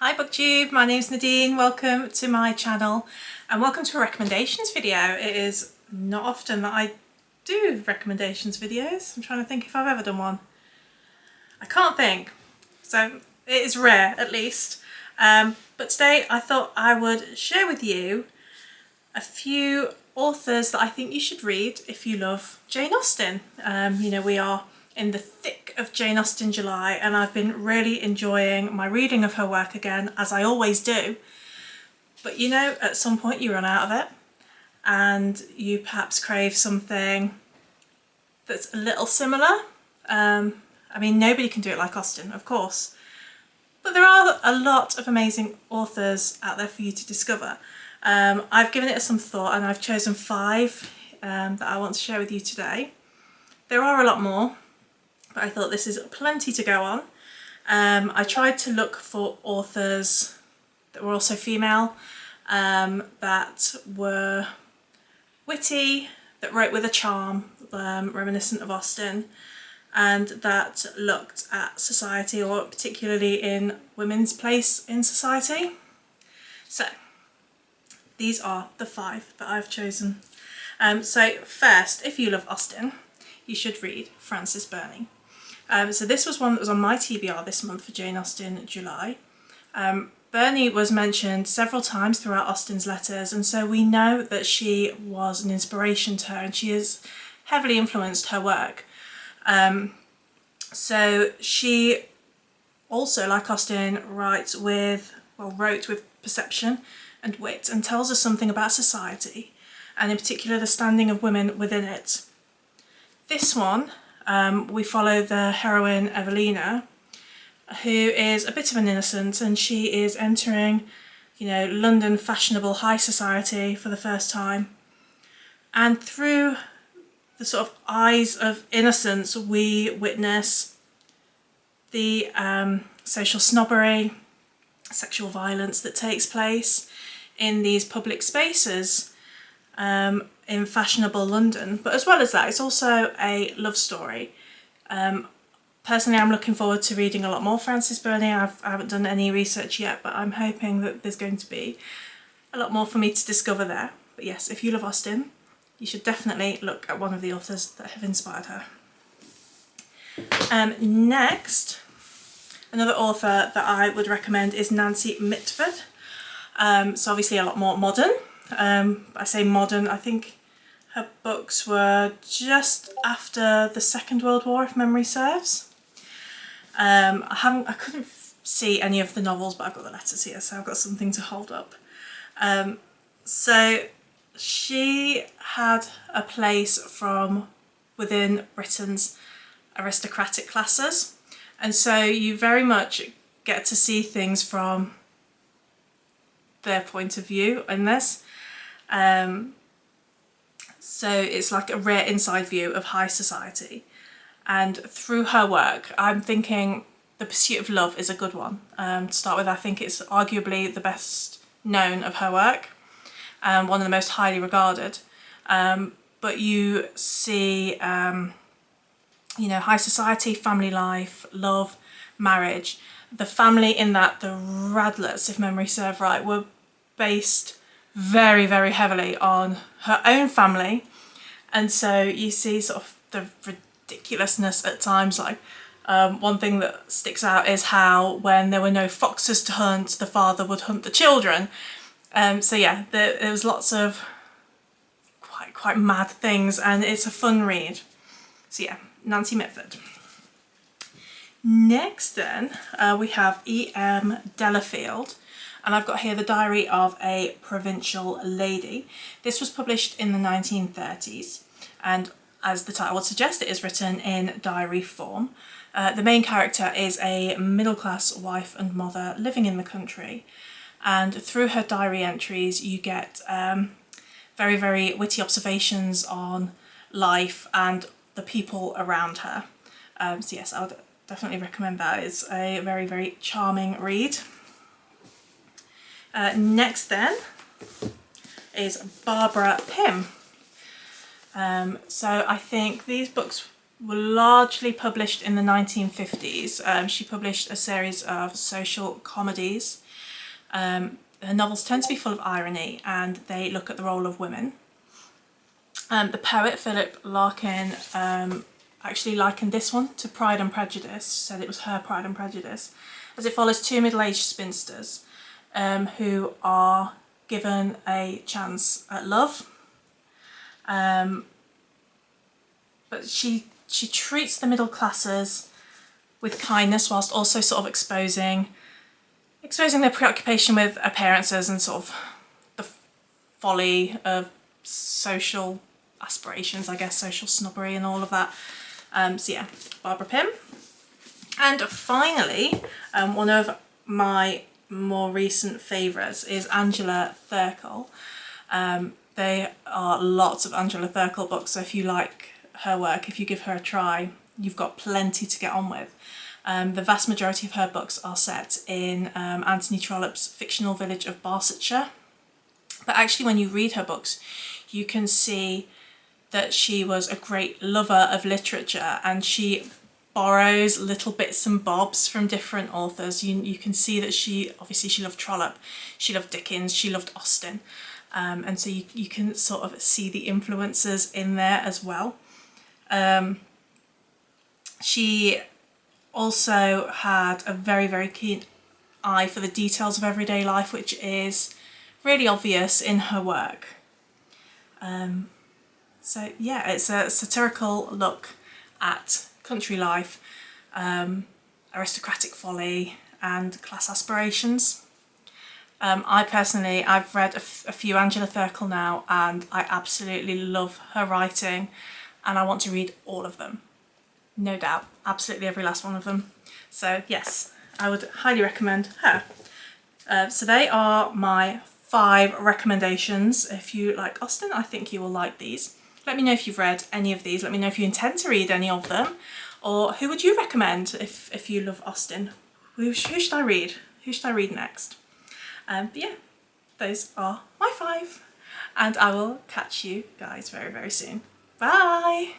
Hi BookTube, my name's Nadine, welcome to my channel and welcome to a recommendations video. It is not often that I do recommendations videos. I'm trying to think if I've ever done one. I can't think, so it is rare at least. But today I thought I would share with you a few authors that I think you should read if you love Jane Austen. We are in the thick of Jane Austen July and I've been really enjoying my reading of her work again, as I always do. But at some point you run out of it and you perhaps crave something that's a little similar. Nobody can do it like Austen, of course, but there are a lot of amazing authors out there for you to discover. I've given it some thought and I've chosen 5 that I want to share with you today. There are a lot more, but I thought this is plenty to go on. I tried to look for authors that were also female, that were witty, that wrote with a charm, reminiscent of Austen, and that looked at society, or particularly in women's place in society. So these are the 5 that I've chosen. So first, if you love Austen, you should read Frances Burney. So this was one that was on my TBR this month for Jane Austen July. Burney was mentioned several times throughout Austen's letters, and so we know that she was an inspiration to her and she has heavily influenced her work. So she also, like Austen, wrote with perception and wit, and tells us something about society, and in particular the standing of women within it. This one, we follow the heroine Evelina, who is a bit of an innocent, and she is entering, London fashionable high society for the first time. And through the sort of eyes of innocence, we witness the social snobbery, sexual violence that takes place in these public spaces in fashionable London. But as well as that, it's also a love story. Personally, I'm looking forward to reading a lot more Frances Burney. I haven't done any research yet, but I'm hoping that there's going to be a lot more for me to discover there. But yes, if you love Austen, you should definitely look at one of the authors that have inspired her. Next, another author that I would recommend is Nancy Mitford. So obviously a lot more modern. I say modern, I think her books were just after the Second World War, if memory serves. I couldn't see any of the novels, but I've got the letters here, so I've got something to hold up. So she had a place from within Britain's aristocratic classes, and so you very much get to see things from their point of view in this. So it's like a rare inside view of high society, and through her work I'm thinking The Pursuit of Love is a good one. To start with, I think it's arguably the best known of her work, one of the most highly regarded, but you see high society, family life, love, marriage. The family in that, the Radletts, if memory serves right, were based very, very heavily on her own family, and so you see sort of the ridiculousness at times. Like one thing that sticks out is how when there were no foxes to hunt, the father would hunt the children. So yeah, there was lots of quite mad things, and it's a fun read. So yeah, Nancy Mitford. Next then, we have E.M. Delafield, and I've got here The Diary of a Provincial Lady. This was published in the 1930s, and as the title would suggest, it is written in diary form. The main character is a middle-class wife and mother living in the country, and through her diary entries you get very, very witty observations on life and the people around her. So yes, I would definitely recommend that. It's a very, very charming read. Next then is Barbara Pym. So I think these books were largely published in the 1950s. She published a series of social comedies. Her novels tend to be full of irony and they look at the role of women. The poet Philip Larkin actually likened this one to Pride and Prejudice, said it was her Pride and Prejudice, as it follows two middle-aged spinsters who are given a chance at love. But she treats the middle classes with kindness whilst also sort of exposing their preoccupation with appearances and sort of the folly of social aspirations, I guess, social snobbery and all of that. So yeah, Barbara Pym. And finally, one of my more recent favourites is Angela Thirkell. There are lots of Angela Thirkell books, so if you like her work, if you give her a try, you've got plenty to get on with. The vast majority of her books are set in Anthony Trollope's fictional village of Barsetshire. But actually when you read her books, you can see that she was a great lover of literature and she borrows little bits and bobs from different authors. You can see that she loved Trollope, she loved Dickens, she loved Austen. And so you can sort of see the influences in there as well. She also had a very, very keen eye for the details of everyday life, which is really obvious in her work. So yeah, it's a satirical look at country life, aristocratic folly and class aspirations. I've read a few Angela Thirkell now and I absolutely love her writing and I want to read all of them. No doubt, absolutely every last one of them. So yes, I would highly recommend her. So they are my 5 recommendations. If you like Austen, I think you will like these. Let me know if you've read any of these. Let me know if you intend to read any of them. Or who would you recommend if you love Austen? Who should I read? Who should I read next? But yeah, those are my 5. And I will catch you guys very, very soon. Bye!